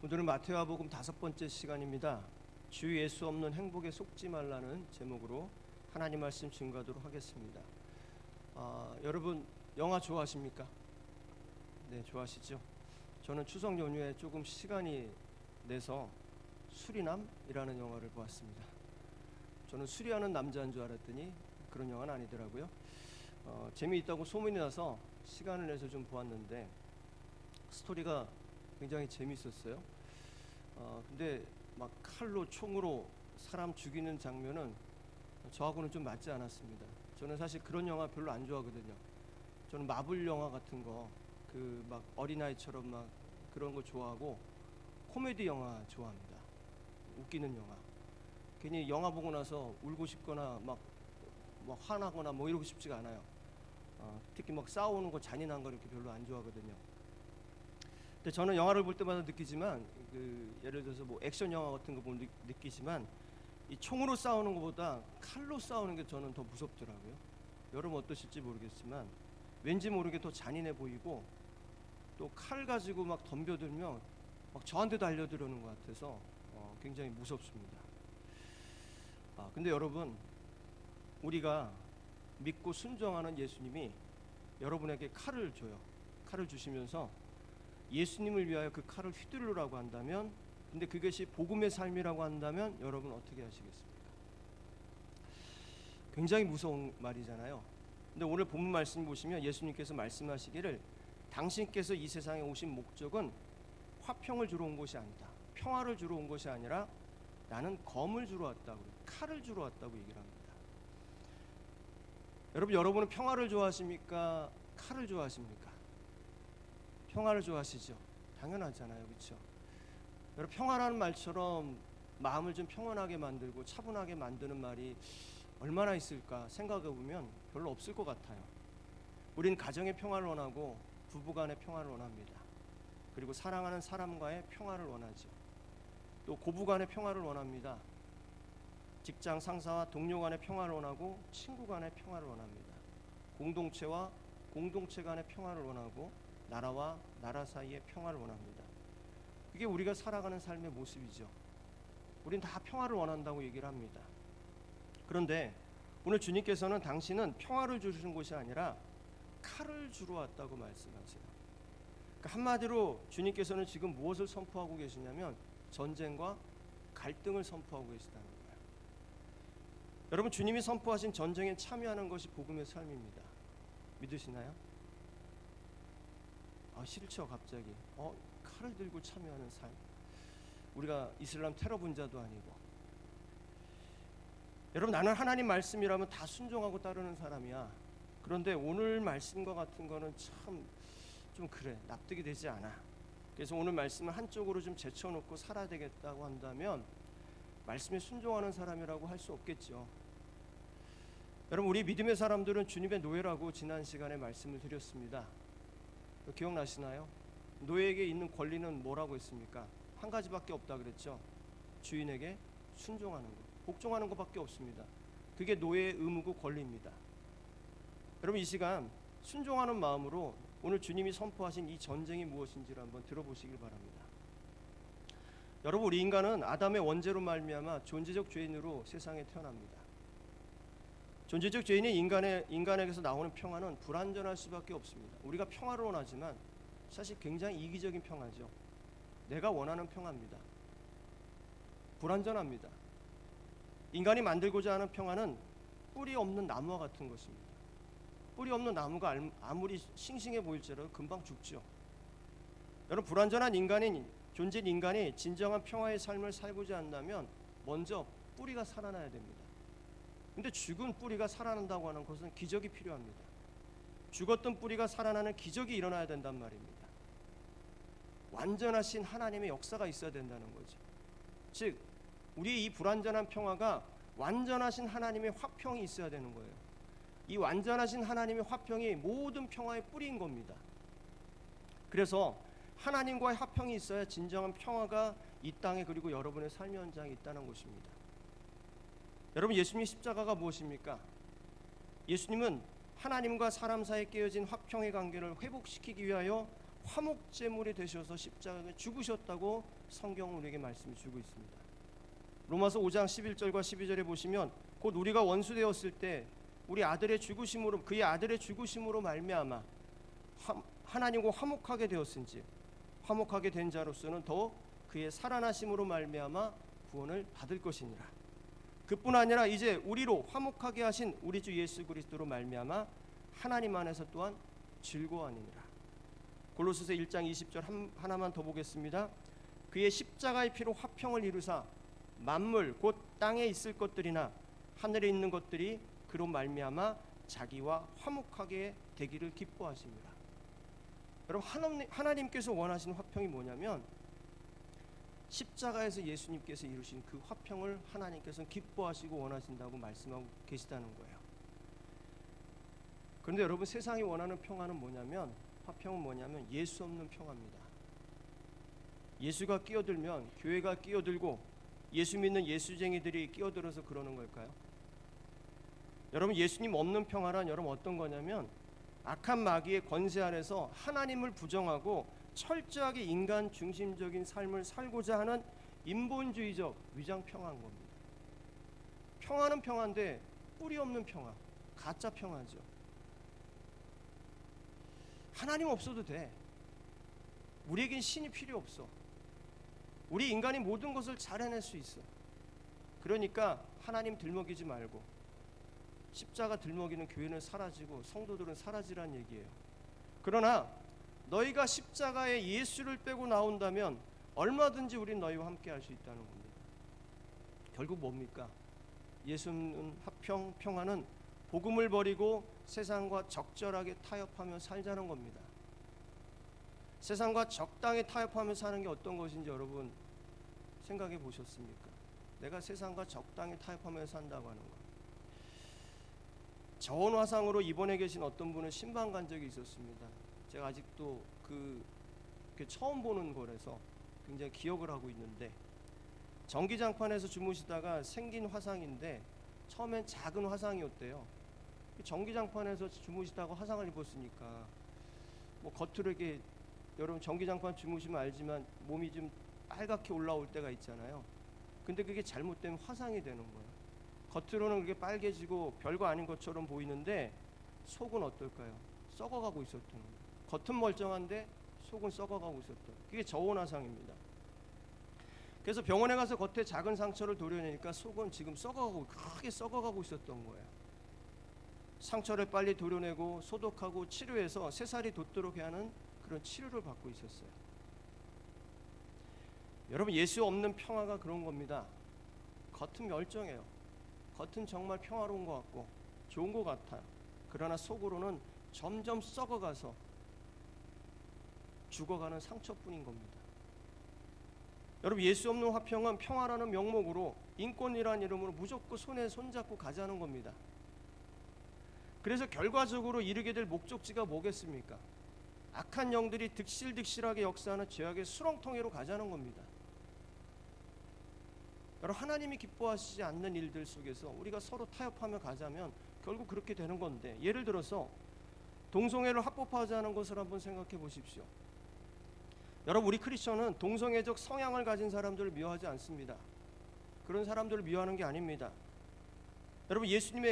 오늘은 마태복음 5번째 시간입니다. 주 예수 없는 행복에 속지 말라는 제목으로 하나님 말씀 증거하도록 하겠습니다. 여러분 영화 좋아하십니까? 네, 좋아하시죠? 저는 추석 연휴에 조금 시간이 내서 수리남이라는 영화를 보았습니다. 저는 수리하는 남자인 줄 알았더니 그런 영화는 아니더라고요. 재미있다고 소문이 나서 시간을 내서 좀 보았는데 스토리가 굉장히 재미있었어요. 근데 막 칼로 총으로 사람 죽이는 장면은 저하고는 좀 맞지 않았습니다. 저는 사실 그런 영화 별로 안 좋아하거든요. 저는 마블 영화 같은 거 그 막 어린아이처럼 막 그런 거 좋아하고 코미디 영화 좋아합니다. 웃기는 영화. 괜히 영화 보고 나서 울고 싶거나 막 화나거나 뭐 이러고 싶지가 않아요. 특히 막 싸우는 거 잔인한 거 이렇게 별로 안 좋아하거든요. 근데 저는 영화를 볼 때마다 느끼지만 예를 들어서 뭐 액션 영화 같은 거 보면 느끼지만 이 총으로 싸우는 것보다 칼로 싸우는 게 저는 더 무섭더라고요. 여러분 어떠실지 모르겠지만 왠지 모르게 더 잔인해 보이고 또 칼 가지고 막 덤벼들면 막 저한테 달려들어오는 것 같아서 굉장히 무섭습니다. 근데 여러분 우리가 믿고 순종하는 예수님이 여러분에게 칼을 줘요. 칼을 주시면서 예수님을 위하여 그 칼을 휘두르라고 한다면, 근데 그것이 복음의 삶이라고 한다면 여러분 어떻게 하시겠습니까? 굉장히 무서운 말이잖아요. 근데 오늘 본문 말씀 보시면 예수님께서 말씀하시기를 당신께서 이 세상에 오신 목적은 화평을 주러 온 것이 아니다, 평화를 주러 온 것이 아니라 나는 검을 주러 왔다고, 칼을 주러 왔다고 얘기를 합니다. 여러분은 평화를 좋아하십니까? 칼을 좋아하십니까? 평화를 좋아하시죠? 당연하잖아요, 그렇죠? 여러분 평화라는 말처럼 마음을 좀 평온하게 만들고 차분하게 만드는 말이 얼마나 있을까 생각해 보면 별로 없을 것 같아요. 우린 가정의 평화를 원하고 부부간의 평화를 원합니다. 그리고 사랑하는 사람과의 평화를 원하죠. 또 고부간의 평화를 원합니다. 직장 상사와 동료 간의 평화를 원하고 친구 간의 평화를 원합니다. 공동체와 공동체 간의 평화를 원하고 나라와 나라 사이의 평화를 원합니다. 그게 우리가 살아가는 삶의 모습이죠. 우린 다 평화를 원한다고 얘기를 합니다. 그런데 오늘 주님께서는 당신은 평화를 주시는 것이 아니라 칼을 주러 왔다고 말씀하세요. 그러니까 한마디로 주님께서는 지금 무엇을 선포하고 계시냐면 전쟁과 갈등을 선포하고 계시다는 거예요. 여러분 주님이 선포하신 전쟁에 참여하는 것이 복음의 삶입니다. 믿으시나요? 싫죠. 갑자기 칼을 들고 참여하는 삶. 우리가 이슬람 테러 분자도 아니고. 여러분 나는 하나님 말씀이라면 다 순종하고 따르는 사람이야. 그런데 오늘 말씀과 같은 거는 참 좀 그래, 납득이 되지 않아. 그래서 오늘 말씀을 한쪽으로 좀 제쳐놓고 살아야 되겠다고 한다면 말씀에 순종하는 사람이라고 할 수 없겠죠. 여러분 우리 믿음의 사람들은 주님의 노예라고 지난 시간에 말씀을 드렸습니다. 기억나시나요? 노예에게 있는 권리는 뭐라고 했습니까? 한 가지밖에 없다 그랬죠. 주인에게 순종하는 것, 복종하는 것밖에 없습니다. 그게 노예의 의무고 권리입니다. 여러분 이 시간 순종하는 마음으로 오늘 주님이 선포하신 이 전쟁이 무엇인지를 한번 들어보시길 바랍니다. 여러분 우리 인간은 아담의 원죄로 말미암아 존재적 죄인으로 세상에 태어납니다. 존재적 죄인인 인간에게서 나오는 평화는 불완전할 수밖에 없습니다. 우리가 평화를 원하지만 사실 굉장히 이기적인 평화죠. 내가 원하는 평화입니다. 불완전합니다. 인간이 만들고자 하는 평화는 뿌리 없는 나무와 같은 것입니다. 뿌리 없는 나무가 아무리 싱싱해 보일지라도 금방 죽죠. 여러분 불완전한 존재인 인간이 진정한 평화의 삶을 살고자 한다면 먼저 뿌리가 살아나야 됩니다. 근데 죽은 뿌리가 살아난다고 하는 것은 기적이 필요합니다. 죽었던 뿌리가 살아나는 기적이 일어나야 된단 말입니다. 완전하신 하나님의 역사가 있어야 된다는 거죠. 즉 우리의 이 불완전한 평화가 완전하신 하나님의 화평이 있어야 되는 거예요. 이 완전하신 하나님의 화평이 모든 평화의 뿌리인 겁니다. 그래서 하나님과의 화평이 있어야 진정한 평화가 이 땅에 그리고 여러분의 삶의 현장에 있다는 것입니다. 여러분 예수님의 십자가가 무엇입니까? 예수님은 하나님과 사람 사이에 깨어진 화평의 관계를 회복시키기 위하여 화목제물이 되셔서 십자가에 죽으셨다고 성경은 우리에게 말씀을 주고 있습니다. 로마서 5장 11절과 12절에 보시면 곧 우리가 원수되었을 때 우리 아들의 죽으심으로 그의 아들의 죽으심으로 말미암아 하나님과 화목하게 되었은지 화목하게 된 자로서는 더 그의 살아나심으로 말미암아 구원을 받을 것이니라. 그뿐 아니라 이제 우리로 화목하게 하신 우리 주 예수 그리스도로 말미암아 하나님 안에서 또한 즐거워하니라. 골로새서 1장 20절 하나만 더 보겠습니다. 그의 십자가의 피로 화평을 이루사 만물 곧 땅에 있을 것들이나 하늘에 있는 것들이 그로 말미암아 자기와 화목하게 되기를 기뻐하십니다. 여러분, 하나님께서 원하시는 화평이 뭐냐면 십자가에서 예수님께서 이루신 그 화평을 하나님께서는 기뻐하시고 원하신다고 말씀하고 계시다는 거예요. 그런데 여러분, 세상이 원하는 평화는 뭐냐면, 화평은 뭐냐면 예수 없는 평화입니다. 예수가 끼어들면 교회가 끼어들고 예수 믿는 예수쟁이들이 끼어들어서 그러는 걸까요? 여러분, 예수님 없는 평화란 여러분 어떤 거냐면 악한 마귀의 권세 아래서 하나님을 부정하고 철저하게 인간 중심적인 삶을 살고자 하는 인본주의적 위장 평화인 겁니다. 평화는 평화인데 뿌리 없는 평화, 가짜 평화죠. 하나님 없어도 돼. 우리에겐 신이 필요 없어. 우리 인간이 모든 것을 잘 해낼 수 있어. 그러니까 하나님 들먹이지 말고 십자가 들먹이는 교회는 사라지고 성도들은 사라지란 얘기예요. 그러나 너희가 십자가에 예수를 빼고 나온다면 얼마든지 우린 너희와 함께 할 수 있다는 겁니다. 결국 뭡니까? 예수는 화평, 평화는 복음을 버리고 세상과 적절하게 타협하며 살자는 겁니다. 세상과 적당히 타협하며 사는 게 어떤 것인지 여러분 생각해 보셨습니까? 내가 세상과 적당히 타협하며 산다고 하는 것. 저온 화상으로 입원해 계신 어떤 분은 신방 간 적이 있었습니다. 제가 아직도 그 처음 보는 거라서 굉장히 기억을 하고 있는데, 전기장판에서 주무시다가 생긴 화상인데 처음엔 작은 화상이었대요. 전기장판에서 주무시다가 화상을 입었으니까 뭐 겉으로 이렇게, 여러분 전기장판 주무시면 알지만 몸이 좀 빨갛게 올라올 때가 있잖아요. 근데 그게 잘못되면 화상이 되는 거예요. 겉으로는 그게 빨개지고 별거 아닌 것처럼 보이는데 속은 어떨까요? 썩어가고 있었던 거예요. 겉은 멀쩡한데 속은 썩어가고 있었던, 그게 저온 화상입니다. 그래서 병원에 가서 겉에 작은 상처를 도려내니까 속은 지금 썩어가고, 크게 썩어가고 있었던 거예요. 상처를 빨리 도려내고 소독하고 치료해서 새살이 돋도록 해야 하는 그런 치료를 받고 있었어요. 여러분, 예수 없는 평화가 그런 겁니다. 겉은 멀쩡해요. 겉은 정말 평화로운 것 같고 좋은 것 같아요. 그러나 속으로는 점점 썩어가서 죽어가는 상처뿐인 겁니다. 여러분, 예수 없는 화평은 평화라는 명목으로 인권이라는 이름으로 무조건 손에 손잡고 가자는 겁니다. 그래서 결과적으로 이르게 될 목적지가 뭐겠습니까? 악한 영들이 득실득실하게 역사하는 죄악의 수렁텅이로 가자는 겁니다. 여러분, 하나님이 기뻐하시지 않는 일들 속에서 우리가 서로 타협하며 가자면 결국 그렇게 되는 건데, 예를 들어서 동성애를 합법화하자는 것을 한번 생각해 보십시오. 여러분, 우리 크리스천은 동성애적 성향을 가진 사람들을 미워하지 않습니다. 그런 사람들을 미워하는 게 아닙니다. 여러분,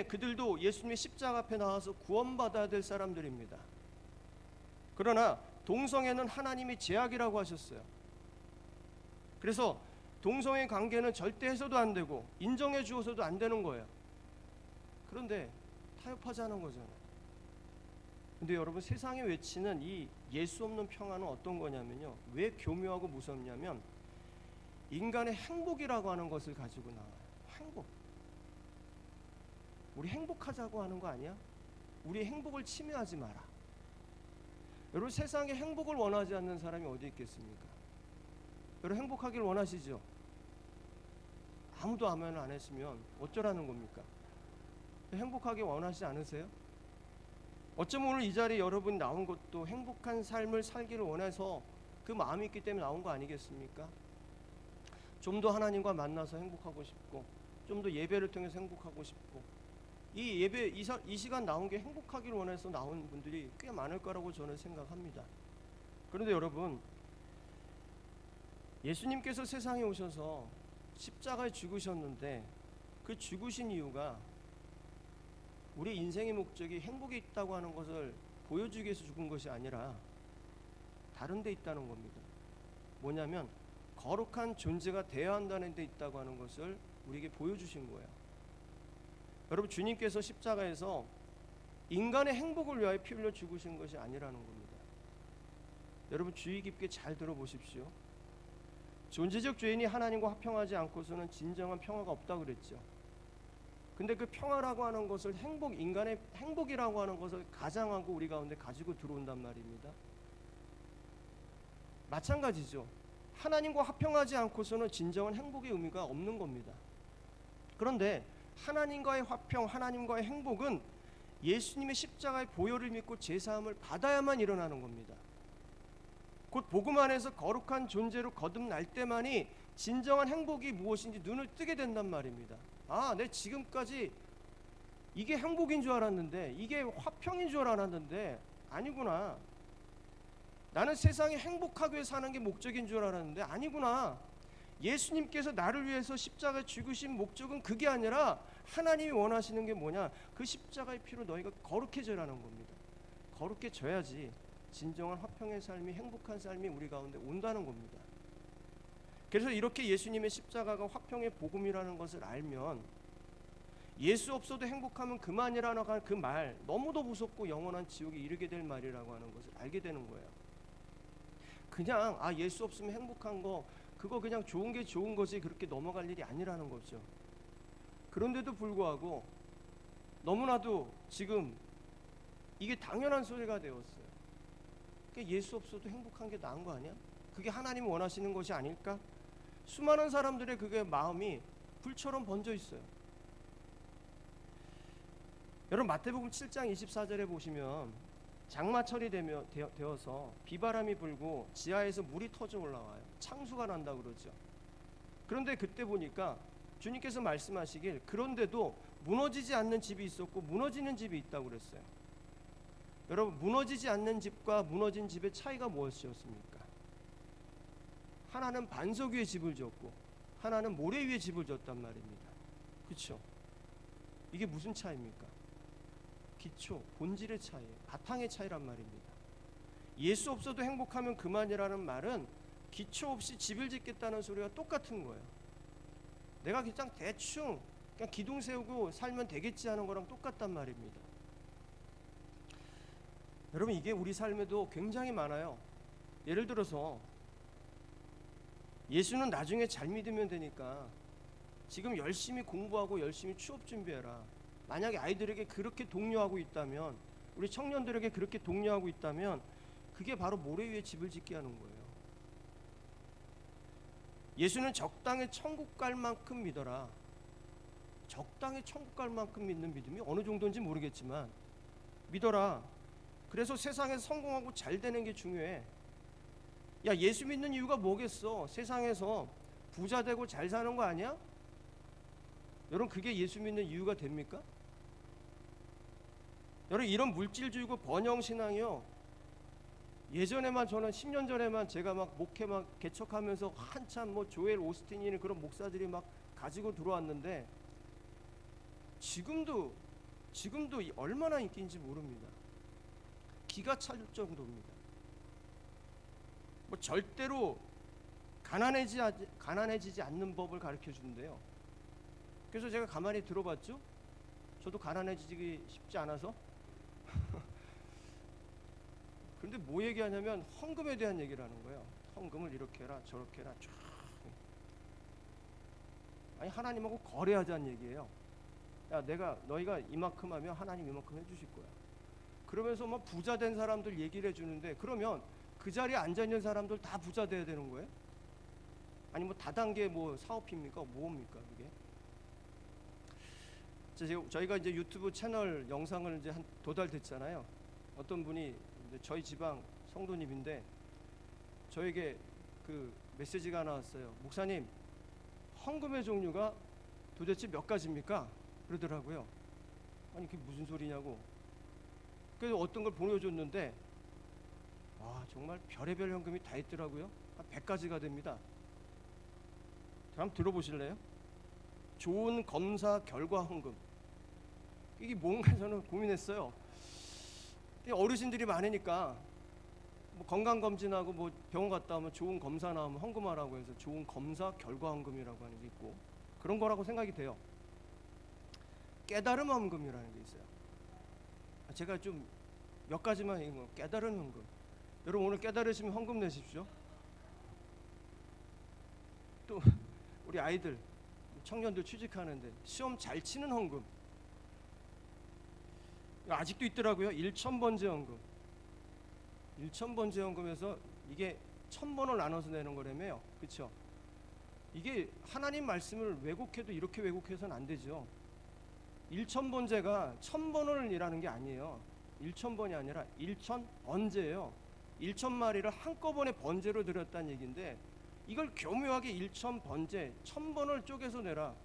그들도 예수님의 십자가 앞에 나와서 구원받아야 될 사람들입니다. 그러나 동성애는 하나님이 제약이라고 하셨어요. 그래서 동성애 관계는 절대 해서도 안 되고 인정해 주어서도 안 되는 거예요. 그런데 타협하자는 거잖아요. 근데 여러분, 세상이 외치는 이 예수 없는 평화는 어떤 거냐면요, 왜 교묘하고 무섭냐면 인간의 행복이라고 하는 것을 가지고 나와요. 행복. 우리 행복하자고 하는 거 아니야? 우리의 행복을 침해하지 마라. 여러분, 세상에 행복을 원하지 않는 사람이 어디 있겠습니까? 여러분, 행복하길 원하시죠? 아무도 아멘 안 했으면 어쩌라는 겁니까? 행복하게 원하시지 않으세요? 어쩌면 오늘 이 자리에 여러분 나온 것도 행복한 삶을 살기를 원해서 그 마음이 있기 때문에 나온 거 아니겠습니까? 좀 더 하나님과 만나서 행복하고 싶고, 좀 더 예배를 통해서 행복하고 싶고, 이 예배 이 시간 나온 게 행복하기를 원해서 나온 분들이 꽤 많을 거라고 저는 생각합니다. 그런데 여러분, 예수님께서 세상에 오셔서 십자가에 죽으셨는데 그 죽으신 이유가 우리 인생의 목적이 행복에 있다고 하는 것을 보여주기 위해서 죽은 것이 아니라 다른 데 있다는 겁니다. 뭐냐면 거룩한 존재가 되어야 한다는 데 있다고 하는 것을 우리에게 보여주신 거예요. 여러분, 주님께서 십자가에서 인간의 행복을 위하여 피 흘려 죽으신 것이 아니라는 겁니다. 여러분, 주의 깊게 잘 들어보십시오. 존재적 죄인이 하나님과 화평하지 않고서는 진정한 평화가 없다고 그랬죠. 근데 그 평화라고 하는 것을 인간의 행복이라고 하는 것을 가장하고 우리 가운데 가지고 들어온단 말입니다. 마찬가지죠. 하나님과 화평하지 않고서는 진정한 행복의 의미가 없는 겁니다. 그런데 하나님과의 화평, 하나님과의 행복은 예수님의 십자가의 보혈을 믿고 제사함을 받아야만 일어나는 겁니다. 곧 복음 안에서 거룩한 존재로 거듭날 때만이 진정한 행복이 무엇인지 눈을 뜨게 된단 말입니다. 아, 내 지금까지 이게 행복인 줄 알았는데, 이게 화평인 줄 알았는데 아니구나. 나는 세상에 행복하게 사는 게 목적인 줄 알았는데 아니구나. 예수님께서 나를 위해서 십자가에 죽으신 목적은 그게 아니라 하나님이 원하시는 게 뭐냐? 그 십자가의 피로 너희가 거룩해져라는 겁니다. 거룩해져야지 진정한 화평의 삶이, 행복한 삶이 우리 가운데 온다는 겁니다. 그래서 이렇게 예수님의 십자가가 화평의 복음이라는 것을 알면 예수 없어도 행복하면 그만이라는 그 말, 너무도 무섭고 영원한 지옥에 이르게 될 말이라고 하는 것을 알게 되는 거예요. 그냥 예수 없으면 행복한 거, 그거 그냥 좋은 게 좋은 거지, 그렇게 넘어갈 일이 아니라는 거죠. 그런데도 불구하고 너무나도 지금 이게 당연한 소리가 되었어요. 그러니까 예수 없어도 행복한 게 나은 거 아니야? 그게 하나님이 원하시는 것이 아닐까? 수많은 사람들의 그게 마음이 불처럼 번져 있어요. 여러분, 마태복음 7장 24절에 보시면 장마철이 되어서 비바람이 불고 지하에서 물이 터져 올라와요. 창수가 난다 그러죠. 그런데 그때 보니까 주님께서 말씀하시길, 그런데도 무너지지 않는 집이 있었고 무너지는 집이 있다고 그랬어요. 여러분, 무너지지 않는 집과 무너진 집의 차이가 무엇이었습니까? 하나는 반석 위에 집을 지었고 하나는 모래 위에 집을 지었단 말입니다. 그렇죠? 이게 무슨 차이입니까? 기초, 본질의 차이예요. 바탕의 차이란 말입니다. 예수 없어도 행복하면 그만이라는 말은 기초 없이 집을 짓겠다는 소리가 똑같은 거예요. 내가 그냥 대충 그냥 기둥 세우고 살면 되겠지 하는 거랑 똑같단 말입니다. 여러분, 이게 우리 삶에도 굉장히 많아요. 예를 들어서 예수는 나중에 잘 믿으면 되니까 지금 열심히 공부하고 열심히 취업 준비해라. 만약에 아이들에게 그렇게 독려하고 있다면, 우리 청년들에게 그렇게 독려하고 있다면 그게 바로 모래 위에 집을 짓게 하는 거예요. 예수는 적당히 천국 갈 만큼 믿어라. 적당히 천국 갈 만큼 믿는 믿음이 어느 정도인지 모르겠지만 믿어라. 그래서 세상에서 성공하고 잘 되는 게 중요해. 야, 예수 믿는 이유가 뭐겠어? 세상에서 부자 되고 잘 사는 거 아니야? 여러분, 그게 예수 믿는 이유가 됩니까? 여러분, 이런 물질주의고 번영신앙이요, 예전에만, 저는 10년 전에만 제가 막 목회 막 개척하면서 한참 뭐 조엘 오스틴이나 그런 목사들이 막 가지고 들어왔는데 지금도 얼마나 인기인지 모릅니다. 기가 찰 정도입니다. 뭐 절대로 가난해지지 않는 법을 가르쳐 주는데요. 그래서 제가 가만히 들어봤죠. 저도 가난해지기 쉽지 않아서. 그런데 뭐 얘기하냐면 헌금에 대한 얘기를 하는 거예요. 헌금을 이렇게 해라 저렇게 해라 쫙. 아니, 하나님하고 거래하자는 얘기예요. 야, 너희가 이만큼 하면 하나님 이만큼 해주실 거야. 그러면서 막 부자 된 사람들 얘기를 해주는데, 그러면 그 자리에 앉아 있는 사람들 다 부자 돼야 되는 거예요? 아니, 뭐 다단계 뭐 사업입니까? 뭡니까 그게? 저희가 이제 유튜브 채널 영상을 이제 한 도달 됐잖아요. 어떤 분이 이제 저희 지방 성도님인데 저에게 그 메시지가 나왔어요. 목사님, 헌금의 종류가 도대체 몇 가지입니까? 그러더라고요. 아니, 그게 무슨 소리냐고. 그래서 어떤 걸 보여줬는데 와, 정말 별의별 헌금이 다 있더라고요. 한 100가지가 됩니다. 한번 들어보실래요? 좋은 검사 결과 헌금. 이게 뭔가 저는 고민했어요. 어르신들이 많으니까 뭐 건강검진하고 뭐 병원 갔다 오면 좋은 검사 나오면 헌금하라고 해서 좋은 검사 결과 헌금이라고 하는 게 있고, 그런 거라고 생각이 돼요. 깨달음 헌금이라는 게 있어요. 제가 좀 몇 가지만 얘기하면, 깨달은 헌금. 여러분 오늘 깨달으시면 헌금 내십시오. 또 우리 아이들, 청년들 취직하는데 시험 잘 치는 헌금. 아직도 있더라고요. 1,000번째 헌금. 1,000번째 헌금에서 이게 1,000번을 나눠서 내는 거라며요. 그렇죠? 이게 하나님 말씀을 왜곡해도 이렇게 왜곡해서는 안 되죠. 1,000번째가 1,000번을 일하는 게 아니에요. 1,000번이 아니라 1,000번째예요. 1,000마리를 한꺼번에 번제로 드렸다는 얘기인데, 이걸 교묘하게 1,000번째, 1,000번을 쪼개서 내라.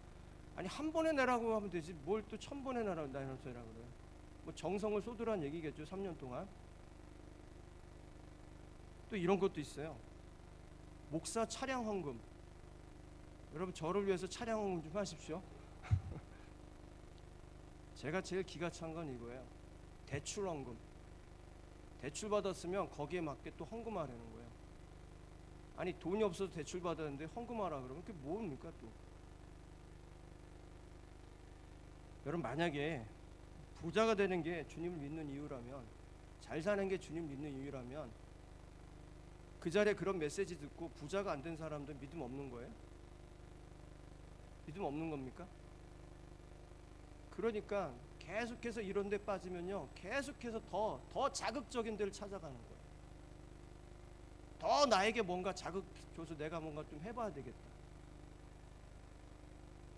아니 한 번에 내라고 하면 되지 뭘 또 1,000번에 나눠서 내라 그래요. 뭐 정성을 쏟으란 얘기겠죠. 3년 동안. 또 이런 것도 있어요. 목사 차량 헌금. 여러분 저를 위해서 차량 헌금 좀 하십시오. 제가 제일 기가 찬 건 이거예요. 대출 헌금. 대출 받았으면 거기에 맞게 또 헌금하라는 거예요. 아니 돈이 없어서 대출 받았는데 헌금하라 그러면 그게 뭡니까 또. 여러분 만약에 부자가 되는 게 주님을 믿는 이유라면, 잘 사는 게 주님 믿는 이유라면, 그 자리에 그런 메시지 듣고 부자가 안 된 사람들 믿음 없는 거예요? 믿음 없는 겁니까? 그러니까 계속해서 이런 데 빠지면요, 계속해서 더 자극적인 데를 찾아가는 거예요. 더 나에게 뭔가 자극 줘서 내가 뭔가 좀 해봐야 되겠다.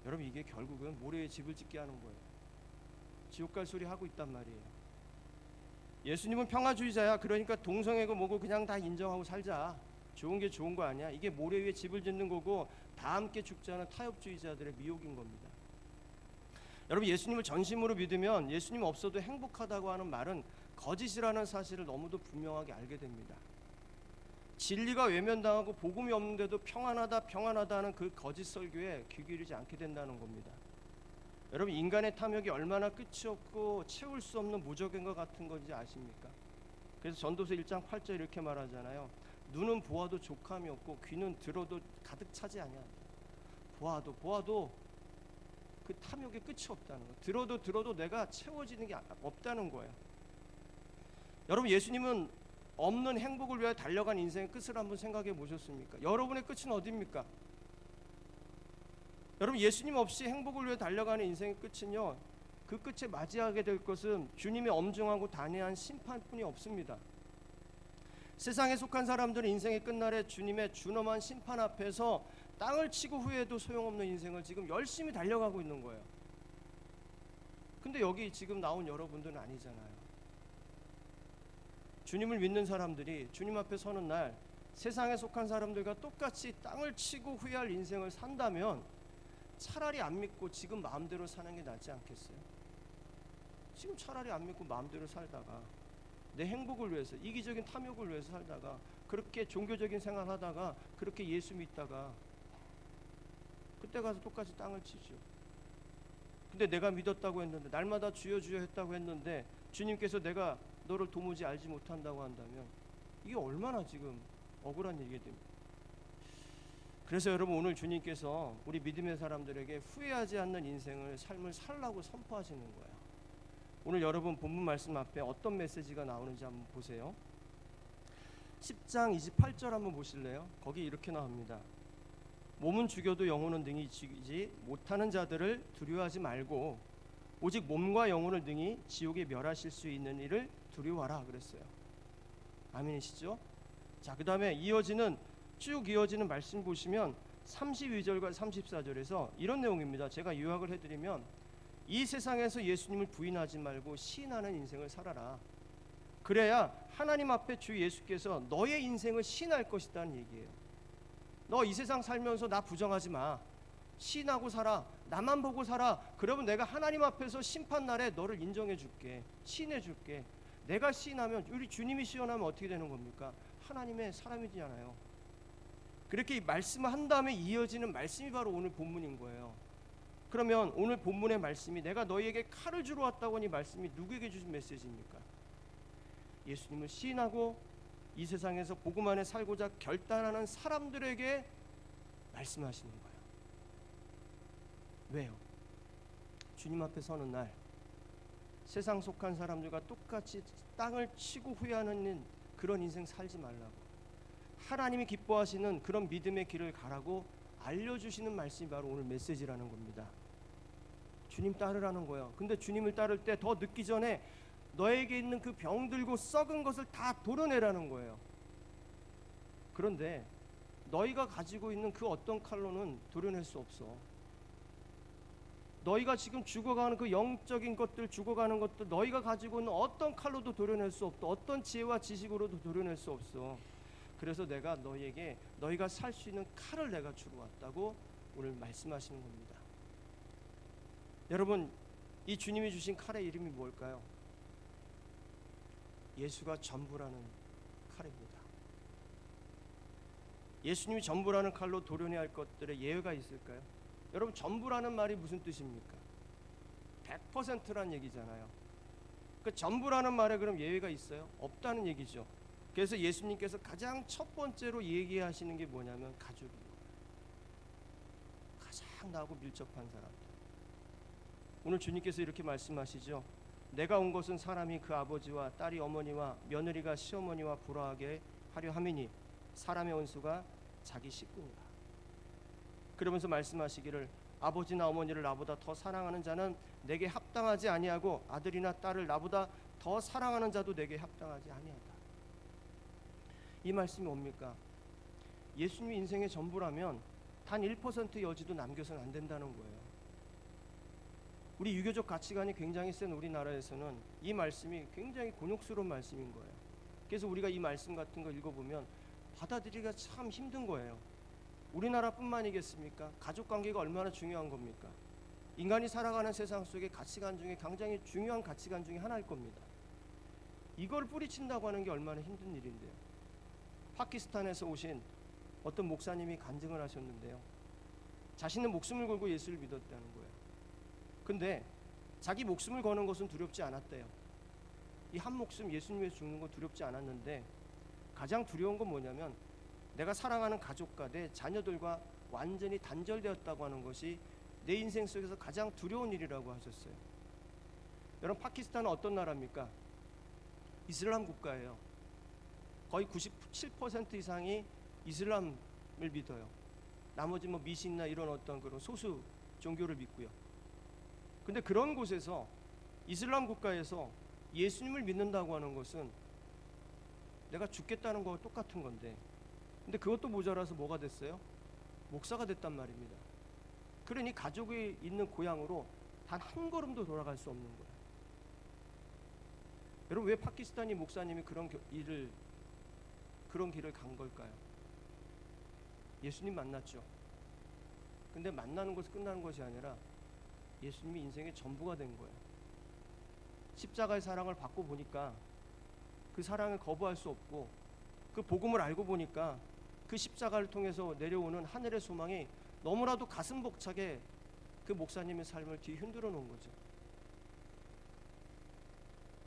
여러분 이게 결국은 모래에 집을 짓게 하는 거예요. 지옥 갈 소리 하고 있단 말이에요. 예수님은 평화주의자야. 그러니까 동성애고 뭐고 그냥 다 인정하고 살자. 좋은 게 좋은 거 아니야. 이게 모래 위에 집을 짓는 거고 다 함께 죽자는 타협주의자들의 미혹인 겁니다. 여러분 예수님을 전심으로 믿으면 예수님 없어도 행복하다고 하는 말은 거짓이라는 사실을 너무도 분명하게 알게 됩니다. 진리가 외면당하고 복음이 없는데도 평안하다 하는 그 거짓 설교에 귀 기울이지 않게 된다는 겁니다. 여러분 인간의 탐욕이 얼마나 끝이 없고 채울 수 없는 무적인 것 같은 건지 아십니까? 그래서 전도서 1장 8절 이렇게 말하잖아요. 눈은 보아도 족함이 없고 귀는 들어도 가득 차지 아니하다. 보아도 그 탐욕의 끝이 없다는 거예요. 들어도 내가 채워지는 게 없다는 거예요. 여러분 예수님은 없는 행복을 위해 달려간 인생의 끝을 한번 생각해 보셨습니까? 여러분의 끝은 어디입니까? 여러분 예수님 없이 행복을 위해 달려가는 인생의 끝은요, 그 끝에 맞이하게 될 것은 주님의 엄중하고 단회한 심판뿐이 없습니다. 세상에 속한 사람들은 인생의 끝날에 주님의 준엄한 심판 앞에서 땅을 치고 후회해도 소용없는 인생을 지금 열심히 달려가고 있는 거예요. 근데 여기 지금 나온 여러분들은 아니잖아요. 주님을 믿는 사람들이 주님 앞에 서는 날 세상에 속한 사람들과 똑같이 땅을 치고 후회할 인생을 산다면 차라리 안 믿고 지금 마음대로 사는 게 낫지 않겠어요? 지금 차라리 안 믿고 마음대로 살다가 내 행복을 위해서, 이기적인 탐욕을 위해서 살다가, 그렇게 종교적인 생활하다가 그렇게 예수 믿다가 그때 가서 똑같이 땅을 치죠. 근데 내가 믿었다고 했는데, 날마다 주여 주여 했다고 했는데 주님께서 내가 너를 도무지 알지 못한다고 한다면 이게 얼마나 지금 억울한 얘기가 됩니다. 그래서 여러분 오늘 주님께서 우리 믿음의 사람들에게 후회하지 않는 삶을 살라고 선포하시는 거예요. 오늘 여러분 본문 말씀 앞에 어떤 메시지가 나오는지 한번 보세요. 10장 28절 한번 보실래요? 거기 이렇게 나옵니다. 몸은 죽여도 영혼은 능히 죽이지 못하는 자들을 두려워하지 말고 오직 몸과 영혼을 능히 지옥에 멸하실 수 있는 이를 두려워하라 그랬어요. 아멘이시죠? 자, 그 다음에 쭉 이어지는 말씀 보시면 32절과 34절에서 이런 내용입니다. 제가 요약을 해드리면, 이 세상에서 예수님을 부인하지 말고 시인하는 인생을 살아라. 그래야 하나님 앞에 주 예수께서 너의 인생을 시인할 것이라는 얘기예요. 너 이 세상 살면서 나 부정하지 마. 시인하고 살아. 나만 보고 살아. 그러면 내가 하나님 앞에서 심판날에 너를 인정해 줄게. 시인해 줄게. 내가 시인하면, 우리 주님이 시인하면 어떻게 되는 겁니까? 하나님의 사람이잖아요. 그렇게 이 말씀을 한 다음에 이어지는 말씀이 바로 오늘 본문인 거예요. 그러면 오늘 본문의 말씀이 내가 너희에게 칼을 주러 왔다고 하니 말씀이 누구에게 주신 메시지입니까? 예수님을 시인하고 이 세상에서 복음 안에 살고자 결단하는 사람들에게 말씀하시는 거예요. 왜요? 주님 앞에 서는 날 세상 속한 사람들과 똑같이 땅을 치고 후회하는 그런 인생 살지 말라고, 하나님이 기뻐하시는 그런 믿음의 길을 가라고 알려주시는 말씀이 바로 오늘 메시지라는 겁니다. 주님 따르라는 거예요. 근데 주님을 따를 때 더 늦기 전에 너에게 있는 그 병들고 썩은 것을 다 도려내라는 거예요. 그런데 너희가 가지고 있는 그 어떤 칼로는 도려낼 수 없어. 너희가 지금 죽어가는 그 영적인 것들, 죽어가는 것들, 너희가 가지고 있는 어떤 칼로도 도려낼 수 없다. 어떤 지혜와 지식으로도 도려낼 수 없어. 그래서 내가 너희에게 너희가 살 수 있는 칼을 내가 주러 왔다고 오늘 말씀하시는 겁니다. 여러분, 이 주님이 주신 칼의 이름이 뭘까요? 예수가 전부라는 칼입니다. 예수님이 전부라는 칼로 도려내야 할 것들에 예외가 있을까요? 여러분, 전부라는 말이 무슨 뜻입니까? 100%란 얘기잖아요. 그 전부라는 말에 그럼 예외가 있어요? 없다는 얘기죠. 그래서 예수님께서 가장 첫 번째로 얘기하시는 게 뭐냐면 가족인 거예요. 가장 나하고 밀접한 사람들. 오늘 주님께서 이렇게 말씀하시죠. 내가 온 것은 사람이 그 아버지와 딸이 어머니와 며느리가 시어머니와 불화하게 하려 함이니 사람의 원수가 자기 식구니라. 그러면서 말씀하시기를 아버지나 어머니를 나보다 더 사랑하는 자는 내게 합당하지 아니하고 아들이나 딸을 나보다 더 사랑하는 자도 내게 합당하지 아니하다. 이 말씀이 뭡니까? 예수님이 인생의 전부라면 단 1%의 여지도 남겨서는 안 된다는 거예요. 우리 유교적 가치관이 굉장히 센 우리나라에서는 이 말씀이 굉장히 곤욕스러운 말씀인 거예요. 그래서 우리가 이 말씀 같은 거 읽어보면 받아들이기가 참 힘든 거예요. 우리나라뿐만이겠습니까? 가족관계가 얼마나 중요한 겁니까? 인간이 살아가는 세상 속의 가치관 중에 굉장히 중요한 가치관 중에 하나일 겁니다. 이걸 뿌리친다고 하는 게 얼마나 힘든 일인데요. 파키스탄에서 오신 어떤 목사님이 간증을 하셨는데요. 자신은 목숨을 걸고 예수를 믿었다는 거예요. 근데 자기 목숨을 거는 것은 두렵지 않았대요. 이 한 목숨 예수님 위해서 죽는 건 두렵지 않았는데 가장 두려운 건 뭐냐면 내가 사랑하는 가족과 내 자녀들과 완전히 단절되었다고 하는 것이 내 인생 속에서 가장 두려운 일이라고 하셨어요. 여러분, 파키스탄은 어떤 나라입니까? 이슬람 국가예요. 거의 97% 이상이 이슬람을 믿어요. 나머지 뭐 미신이나 이런 어떤 그런 소수 종교를 믿고요. 근데 그런 곳에서 이슬람 국가에서 예수님을 믿는다고 하는 것은 내가 죽겠다는 거와 똑같은 건데, 근데 그것도 모자라서 뭐가 됐어요? 목사가 됐단 말입니다. 그러니 가족이 있는 고향으로 단 한 걸음도 돌아갈 수 없는 거예요. 여러분, 왜 파키스탄이 목사님이 그런 길을 간 걸까요? 예수님 만났죠. 근데 만나는 것이 끝나는 것이 아니라 예수님이 인생의 전부가 된 거예요. 십자가의 사랑을 받고 보니까 그 사랑을 거부할 수 없고, 그 복음을 알고 보니까 그 십자가를 통해서 내려오는 하늘의 소망이 너무나도 가슴 벅차게 그 목사님의 삶을 뒤 흔들어 놓은 거죠.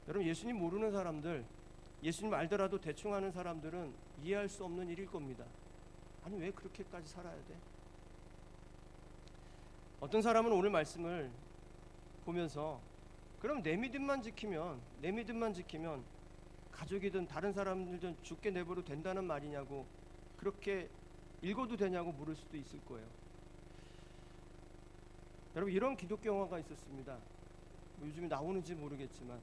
여러분, 예수님 모르는 사람들, 예수님 알더라도 대충 아는 사람들은 이해할 수 없는 일일 겁니다. 아니, 왜 그렇게까지 살아야 돼? 어떤 사람은 오늘 말씀을 보면서 그럼 내 믿음만 지키면 가족이든 다른 사람들든 죽게 내버려도 된다는 말이냐고, 그렇게 읽어도 되냐고 물을 수도 있을 거예요. 여러분, 이런 기독교 영화가 있었습니다. 뭐 요즘에 나오는지 모르겠지만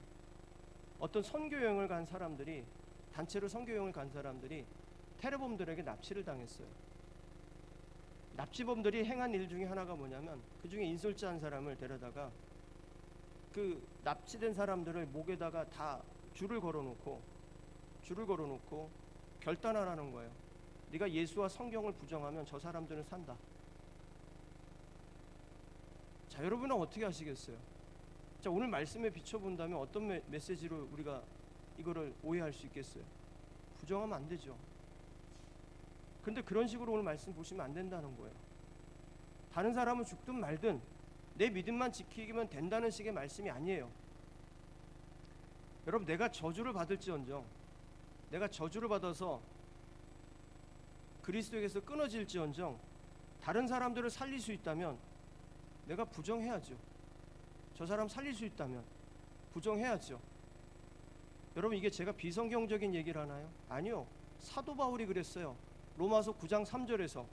어떤 선교여행을 간 사람들이, 단체로 선교여행을 간 사람들이 테러범들에게 납치를 당했어요. 납치범들이 행한 일 중에 하나가 뭐냐면 그 중에 인솔자한 사람을 데려다가 그 납치된 사람들을 목에다가 다 줄을 걸어놓고 결단하라는 거예요. 네가 예수와 성경을 부정하면 저 사람들은 산다. 자, 여러분은 어떻게 하시겠어요? 자, 오늘 말씀에 비춰본다면 어떤 메시지로 우리가 이거를 오해할 수 있겠어요? 부정하면 안 되죠. 근데 그런 식으로 오늘 말씀 보시면 안 된다는 거예요. 다른 사람은 죽든 말든 내 믿음만 지키기만 된다는 식의 말씀이 아니에요. 여러분, 내가 저주를 받을지언정, 내가 저주를 받아서 그리스도에게서 끊어질지언정 다른 사람들을 살릴 수 있다면 내가 부정해야죠. 저 사람 살릴 수 있다면 부정해야죠. 여러분, 이게 제가 비성경적인 얘기를 하나요? 아니요. 사도 바울이 그랬어요. 로마서 9장 3절에서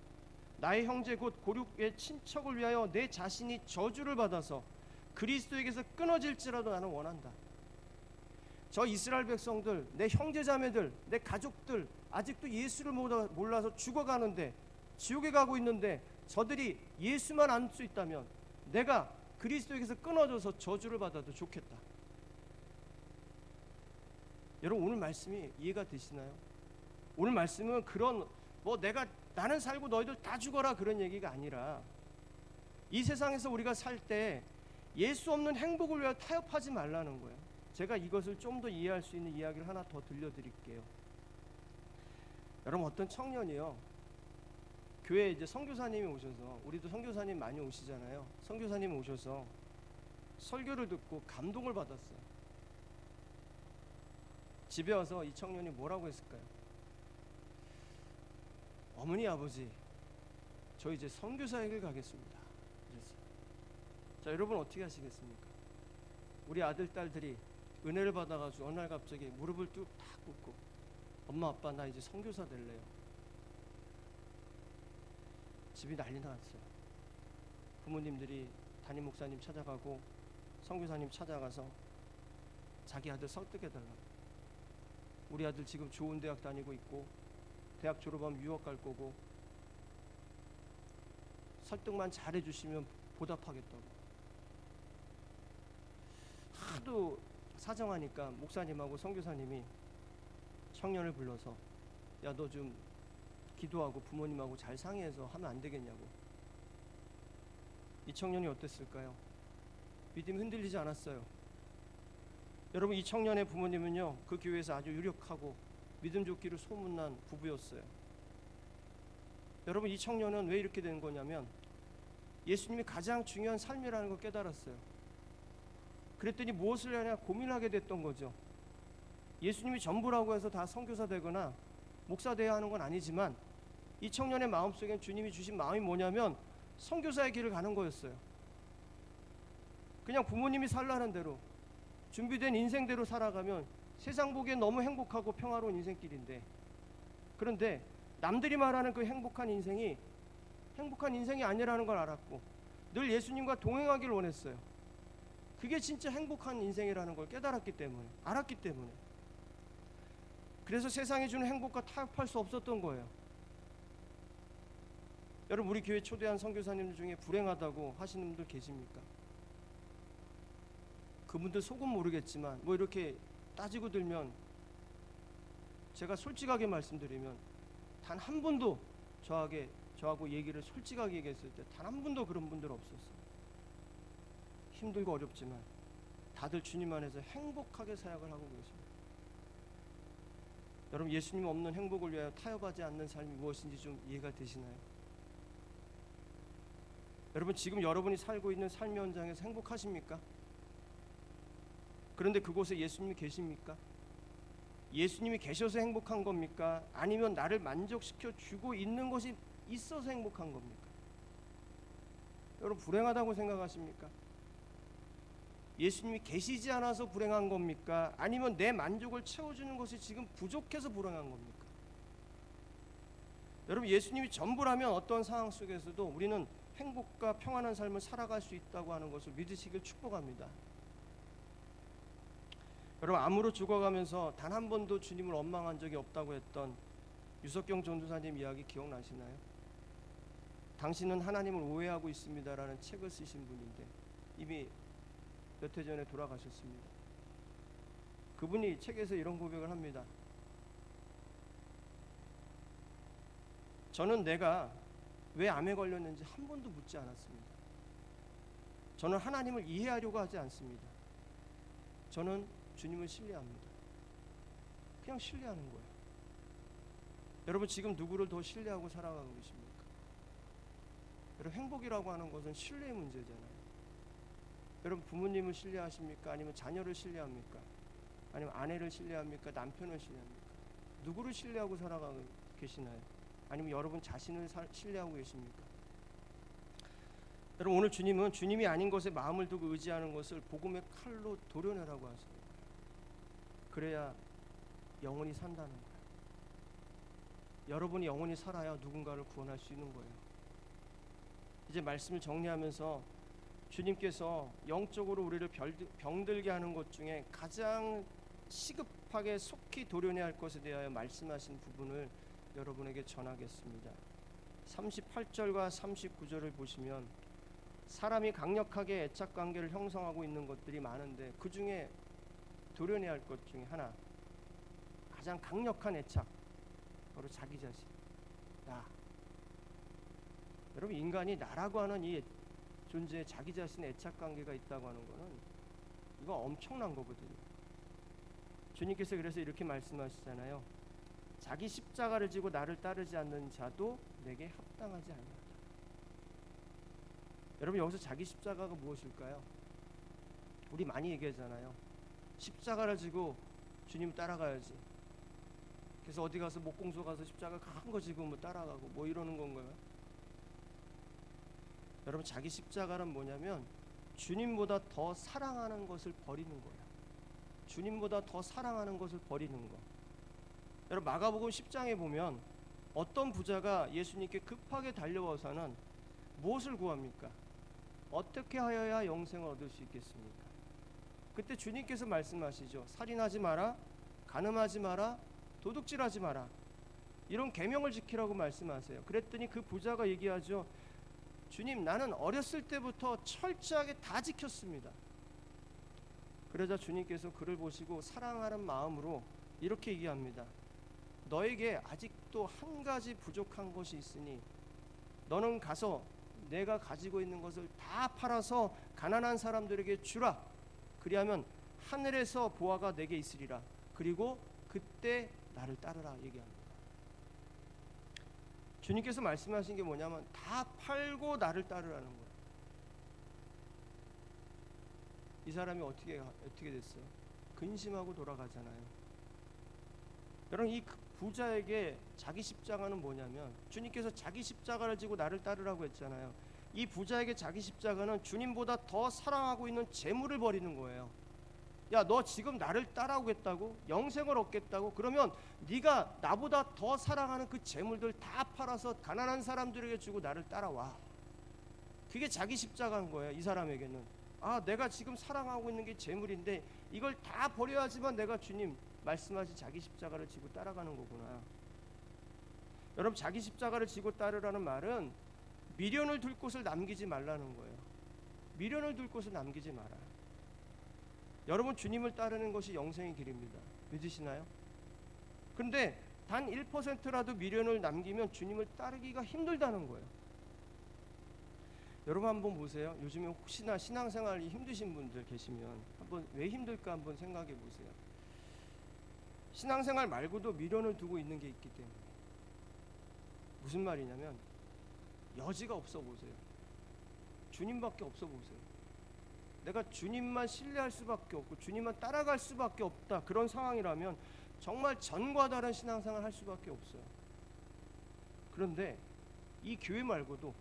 나의 형제 곧 고륙의 친척을 위하여 내 자신이 저주를 받아서 그리스도에게서 끊어질지라도 나는 원한다. 저 이스라엘 백성들, 내 형제자매들, 내 가족들 아직도 예수를 몰라서 죽어가는데, 지옥에 가고 있는데 저들이 예수만 알 수 있다면 내가 그리스도에게서 끊어져서 저주를 받아도 좋겠다. 여러분, 오늘 말씀이 이해가 되시나요? 오늘 말씀은 그런 나는 살고 너희들 다 죽어라 그런 얘기가 아니라, 이 세상에서 우리가 살 때 예수 없는 행복을 위하여 타협하지 말라는 거예요. 제가 이것을 좀 더 이해할 수 있는 이야기를 하나 더 들려드릴게요. 여러분, 어떤 청년이요, 교회에 이제 선교사님이 오셔서, 우리도 선교사님 많이 오시잖아요. 선교사님 오셔서 설교를 듣고 감동을 받았어요. 집에 와서 이 청년이 뭐라고 했을까요? 어머니, 아버지, 저 이제 선교사의 길 가겠습니다. 그랬어요. 자, 여러분 어떻게 하시겠습니까? 우리 아들, 딸들이 은혜를 받아가지고 어느 날 갑자기 무릎을 뚝 꿇고, 엄마, 아빠, 나 이제 선교사 될래요. 집이 난리 났어요. 부모님들이 담임 목사님 찾아가고 선교사님 찾아가서 자기 아들 설득해달라고. 우리 아들 지금 좋은 대학 다니고 있고 대학 졸업하면 유학 갈 거고 설득만 잘해주시면 보답하겠다고. 하도 사정하니까 목사님하고 선교사님이 청년을 불러서, 야, 너 좀 기도하고 부모님하고 잘 상의해서 하면 안 되겠냐고. 이 청년이 어땠을까요? 믿음이 흔들리지 않았어요. 여러분, 이 청년의 부모님은요, 그 교회에서 아주 유력하고 믿음 좋기로 소문난 부부였어요. 여러분, 이 청년은 왜 이렇게 된 거냐면 예수님이 가장 중요한 삶이라는 걸 깨달았어요. 그랬더니 무엇을 해야 하냐 고민하게 됐던 거죠. 예수님이 전부라고 해서 다 선교사 되거나 목사 돼야 하는 건 아니지만, 이 청년의 마음속엔 주님이 주신 마음이 뭐냐면 선교사의 길을 가는 거였어요. 그냥 부모님이 살라는 대로 준비된 인생대로 살아가면 세상 보기엔 너무 행복하고 평화로운 인생길인데, 그런데 남들이 말하는 그 행복한 인생이 아니라는 걸 알았고 늘 예수님과 동행하기를 원했어요. 그게 진짜 행복한 인생이라는 걸 깨달았기 때문에, 알았기 때문에. 그래서 세상이 주는 행복과 타협할 수 없었던 거예요. 여러분, 우리 교회 초대한 선교사님들 중에 불행하다고 하시는 분들 계십니까? 그분들 속은 모르겠지만 이렇게 따지고 들면, 제가 솔직하게 말씀드리면 단 한 분도 저하고 얘기를 솔직하게 얘기했을 때 단 한 분도 그런 분들 없었어요. 힘들고 어렵지만 다들 주님 안에서 행복하게 사역을 하고 계십니다. 여러분, 예수님 없는 행복을 위하여 타협하지 않는 삶이 무엇인지 좀 이해가 되시나요? 여러분, 지금 여러분이 살고 있는 삶의 현장에서 행복하십니까? 그런데 그곳에 예수님이 계십니까? 예수님이 계셔서 행복한 겁니까? 아니면 나를 만족시켜 주고 있는 것이 있어서 행복한 겁니까? 여러분, 불행하다고 생각하십니까? 예수님이 계시지 않아서 불행한 겁니까? 아니면 내 만족을 채워주는 것이 지금 부족해서 불행한 겁니까? 여러분, 예수님이 전부라면 어떤 상황 속에서도 우리는 행복과 평안한 삶을 살아갈 수 있다고 하는 것을 믿으시길 축복합니다. 여러분, 암으로 죽어가면서 단 한 번도 주님을 원망한 적이 없다고 했던 유석경 전도사님 이야기 기억나시나요? 당신은 하나님을 오해하고 있습니다라는 책을 쓰신 분인데 이미 몇 해 전에 돌아가셨습니다. 그분이 책에서 이런 고백을 합니다. 저는 내가 왜 암에 걸렸는지 한 번도 묻지 않았습니다. 저는 하나님을 이해하려고 하지 않습니다. 저는 주님을 신뢰합니다. 그냥 신뢰하는 거예요. 여러분 지금 누구를 더 신뢰하고 살아가고 계십니까? 여러분 행복이라고 하는 것은 신뢰의 문제잖아요. 여러분 부모님을 신뢰하십니까? 아니면 자녀를 신뢰합니까? 아니면 아내를 신뢰합니까? 남편을 신뢰합니까? 누구를 신뢰하고 살아가고 계시나요? 아니면 여러분 자신을 신뢰하고 계십니까? 여러분 오늘 주님은 주님이 아닌 것에 마음을 두고 의지하는 것을 복음의 칼로 도려내라고 하시는 거예요. 그래야 영원히 산다는 거예요. 여러분이 영원히 살아야 누군가를 구원할 수 있는 거예요. 이제 말씀을 정리하면서 주님께서 영적으로 우리를 병들게 하는 것 중에 가장 시급하게 속히 도려내야 할 것에 대하여 말씀하신 부분을 여러분에게 전하겠습니다. 38절과 39절을 보시면 사람이 강력하게 애착관계를 형성하고 있는 것들이 많은데 그 중에 도려내야 할 것 중에 하나, 가장 강력한 애착, 바로 자기 자신, 나. 여러분 인간이 나라고 하는 이 존재에 자기 자신의 애착관계가 있다고 하는 것은 이거 엄청난 거거든요. 주님께서 그래서 이렇게 말씀하시잖아요. 자기 십자가를 지고 나를 따르지 않는 자도 내게 합당하지 아니하다. 여러분 여기서 자기 십자가가 무엇일까요? 우리 많이 얘기하잖아요. 십자가를 지고 주님 따라가야지. 그래서 어디 가서 목공소 가서 십자가 큰 거 지고 뭐 따라가고 뭐 이러는 건가요? 여러분 자기 십자가는 뭐냐면 주님보다 더 사랑하는 것을 버리는 거예요. 주님보다 더 사랑하는 것을 버리는 거. 여러분 마가복음 10장에 보면 어떤 부자가 예수님께 급하게 달려와서는 무엇을 구합니까? 어떻게 하여야 영생을 얻을 수 있겠습니까? 그때 주님께서 말씀하시죠. 살인하지 마라, 간음하지 마라, 도둑질하지 마라. 이런 계명을 지키라고 말씀하세요. 그랬더니 그 부자가 얘기하죠. 주님, 나는 어렸을 때부터 철저하게 다 지켰습니다. 그러자 주님께서 그를 보시고 사랑하는 마음으로 이렇게 얘기합니다. 너에게 아직도 한 가지 부족한 것이 있으니 너는 가서 내가 가지고 있는 것을 다 팔아서 가난한 사람들에게 주라. 그리하면 하늘에서 보화가 내게 있으리라. 그리고 그때 나를 따르라 얘기합니다. 주님께서 말씀하신 게 뭐냐면 다 팔고 나를 따르라는 거예요. 이 사람이 어떻게 됐어요? 근심하고 돌아가잖아요. 여러분 이 부자에게 자기 십자가는 뭐냐면 주님께서 자기 십자가를 지고 나를 따르라고 했잖아요. 이 부자에게 자기 십자가는 주님보다 더 사랑하고 있는 재물을 버리는 거예요. 야, 너 지금 나를 따라오겠다고? 영생을 얻겠다고? 그러면 네가 나보다 더 사랑하는 그 재물들 다 팔아서 가난한 사람들에게 주고 나를 따라와. 그게 자기 십자가인 거예요. 이 사람에게는. 아, 내가 지금 사랑하고 있는 게 재물인데 이걸 다 버려야지만 내가 주님 말씀하신 자기 십자가를 지고 따라가는 거구나. 여러분 자기 십자가를 지고 따르라는 말은 미련을 둘 곳을 남기지 말라는 거예요. 미련을 둘 곳을 남기지 마라. 여러분 주님을 따르는 것이 영생의 길입니다. 믿으시나요? 그런데 단 1%라도 미련을 남기면 주님을 따르기가 힘들다는 거예요. 여러분 한번 보세요. 요즘에 혹시나 신앙생활이 힘드신 분들 계시면 한번 왜 힘들까 한번 생각해 보세요. 신앙생활 말고도 미련을 두고 있는 게 있기 때문에. 무슨 말이냐면 여지가 없어 보세요. 주님밖에 없어 보세요. 내가 주님만 신뢰할 수밖에 없고 주님만 따라갈 수밖에 없다. 그런 상황이라면 정말 전과 다른 신앙생활 할 수밖에 없어요. 그런데 이 교회 말고도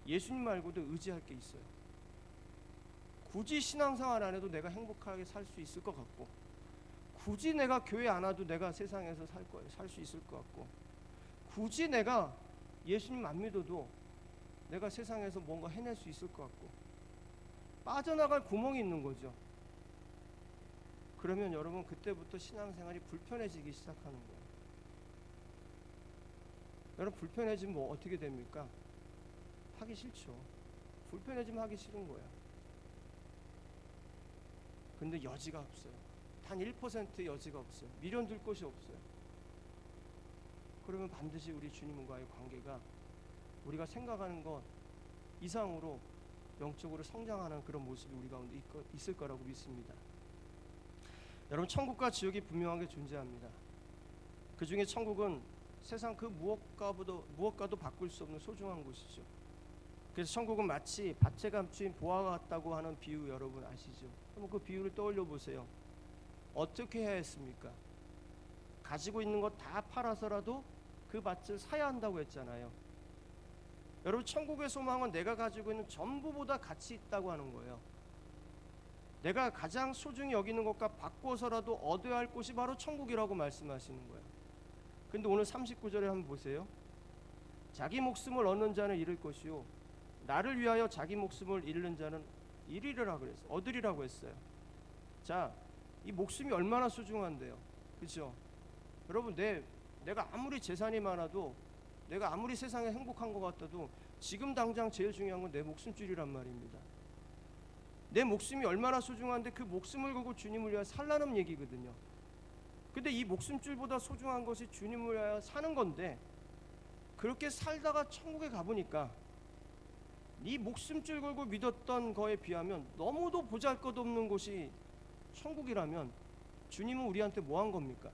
예수님 말고도 의지할 게 있어요. 굳이 신앙생활 안 해도 내가 행복하게 살 수 있을 것 같고 굳이 내가 교회 안 와도 내가 세상에서 살 수 있을 것 같고 굳이 내가 예수님 안 믿어도 내가 세상에서 뭔가 해낼 수 있을 것 같고 빠져나갈 구멍이 있는 거죠. 그러면 여러분 그때부터 신앙생활이 불편해지기 시작하는 거예요. 여러분 불편해지면 뭐 어떻게 됩니까? 하기 싫죠. 불편해지면 하기 싫은 거야. 근데 여지가 없어요. 단 1% 여지가 없어요. 미련 둘 곳이 없어요. 그러면 반드시 우리 주님과의 관계가 우리가 생각하는 것 이상으로 영적으로 성장하는 그런 모습이 우리 가운데 있을 거라고 믿습니다. 여러분 천국과 지옥이 분명하게 존재합니다. 그 중에 천국은 세상 그 무엇과도 바꿀 수 없는 소중한 곳이죠. 그래서 천국은 마치 밭에 감추인 보화가 같다고 하는 비유 여러분 아시죠? 한번 그 비유를 떠올려 보세요. 어떻게 해야 했습니까? 가지고 있는 것 다 팔아서라도 그 밭을 사야 한다고 했잖아요. 여러분, 천국의 소망은 내가 가지고 있는 전부보다 가치 있다고 하는 거예요. 내가 가장 소중히 여기는 것과 바꿔서라도 얻어야 할 곳이 바로 천국이라고 말씀하시는 거예요. 근데 오늘 39절에 한번 보세요. 자기 목숨을 얻는 자는 잃을 것이요 나를 위하여 자기 목숨을 잃는 자는 잃으리라 그랬어요. 얻으리라고 했어요. 자, 이 목숨이 얼마나 소중한데요. 그렇죠? 여러분, 내가 아무리 재산이 많아도, 내가 아무리 세상에 행복한 것 같아도 지금 당장 제일 중요한 건 내 목숨줄이란 말입니다. 내 목숨이 얼마나 소중한데 그 목숨을 걸고 주님을 위하여 살라는 얘기거든요. 근데 이 목숨줄보다 소중한 것이 주님을 위하여 사는 건데, 그렇게 살다가 천국에 가보니까 이 목숨줄 걸고 믿었던 거에 비하면 너무도 보잘것없는 곳이 천국이라면 주님은 우리한테 뭐 한 겁니까?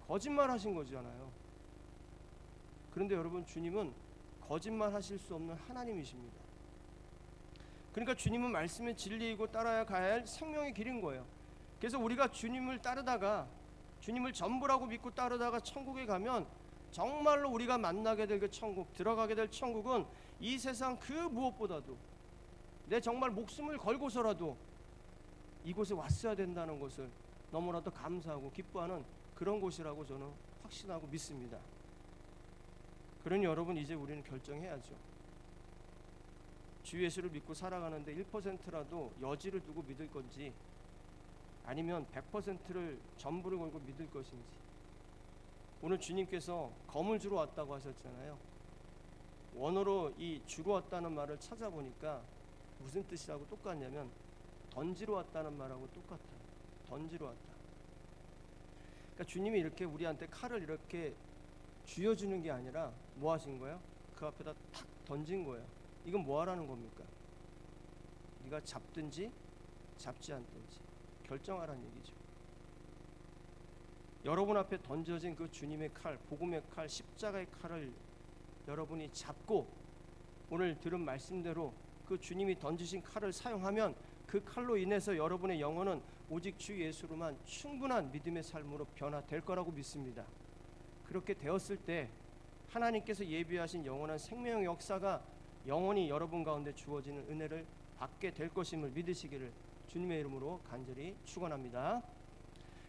거짓말 하신 거잖아요. 그런데 여러분, 주님은 거짓말 하실 수 없는 하나님이십니다. 그러니까 주님은 말씀의 진리이고 따라야 가야 할 생명의 길인 거예요. 그래서 우리가 주님을 따르다가, 주님을 전부라고 믿고 따르다가 천국에 가면 정말로 우리가 만나게 될 그 천국, 들어가게 될 천국은 이 세상 그 무엇보다도 내 정말 목숨을 걸고서라도 이곳에 왔어야 된다는 것을 너무나도 감사하고 기뻐하는 그런 곳이라고 저는 확신하고 믿습니다. 그러니 여러분, 이제 우리는 결정해야죠. 주 예수를 믿고 살아가는데 1%라도 여지를 두고 믿을 건지, 아니면 100%를 전부를 걸고 믿을 것인지. 오늘 주님께서 검을 주러 왔다고 하셨잖아요. 원어로 이 주러 왔다는 말을 찾아보니까 무슨 뜻이라고 똑같냐면 던지러 왔다는 말하고 똑같아요. 던지러 왔다. 그러니까 주님이 이렇게 우리한테 칼을 이렇게 쥐어주는 게 아니라 뭐 하신 거예요? 그 앞에다 탁 던진 거예요. 이건 뭐 하라는 겁니까? 네가 잡든지 잡지 않든지 결정하라는 얘기죠. 여러분 앞에 던져진 그 주님의 칼, 복음의 칼, 십자가의 칼을 여러분이 잡고 오늘 들은 말씀대로 그 주님이 던지신 칼을 사용하면 그 칼로 인해서 여러분의 영혼은 오직 주 예수로만 충분한 믿음의 삶으로 변화될 거라고 믿습니다. 그렇게 되었을 때 하나님께서 예비하신 영원한 생명의 역사가 영원히 여러분 가운데 주어지는 은혜를 받게 될 것임을 믿으시기를 주님의 이름으로 간절히 축원합니다.